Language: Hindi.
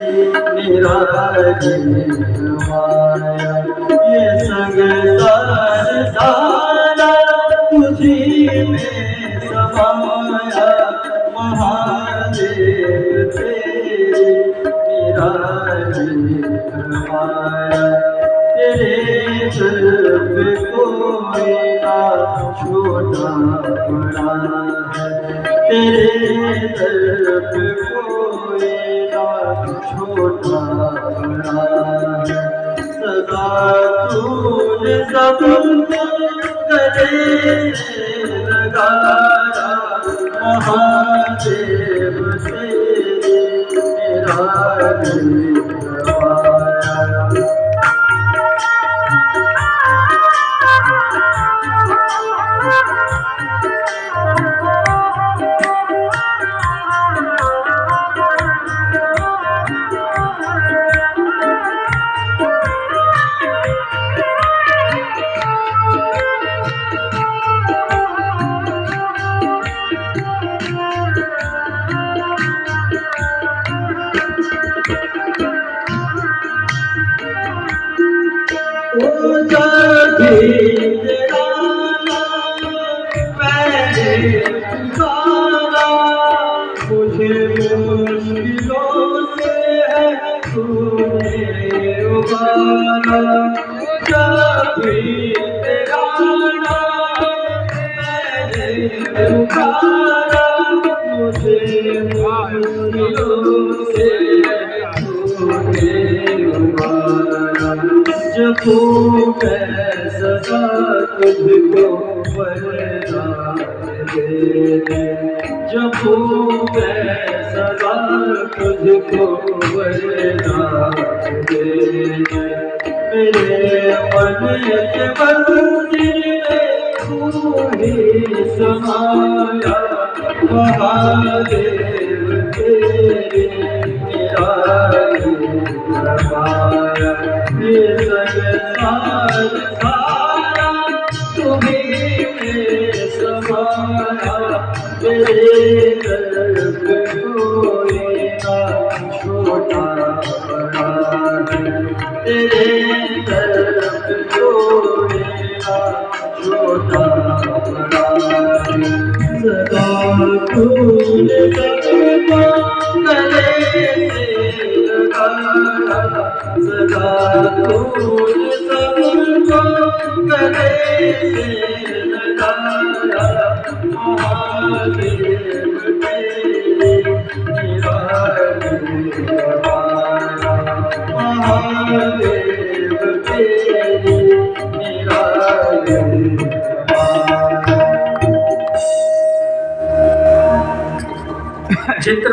मेरा जीवन माया ये संसार सारा तुझी में समाया महादेव तेरे मेरा जीवन माया तेरे दर पे कोई ना छोटा बड़ा है तेरे दर पे कोई ना छोटा बड़ा है सदा तूने सबको गले से लगाया महादेव तेरे मेरा दिल गवाया तेरा मैंने पुकारा मुझे मुश्किलों से है तूने उबारा जब भी तेरा नाम मैंने पुकारा मुझे मुश्किलों से है तूने उबारा जब मैं सदा तुझको वरदान दे जब मैं सदा तुझको वरदान दे मेरे मन के मंदिर में तू ही समाया महादेव तेरे मेरा माया ये संसार सारा तुम्हीं में समाया तेरे दर पे कोई ना छोटा बड़ा है तेरे दर पे कोई ना छोटा बड़ा है सदा तूने सबको गले से लगाया सदा तूने सबको गले से लगाया महादेव तेरे मेरा दिल गवाया महादेव तेरे मेरा दिल गवाया। चित्र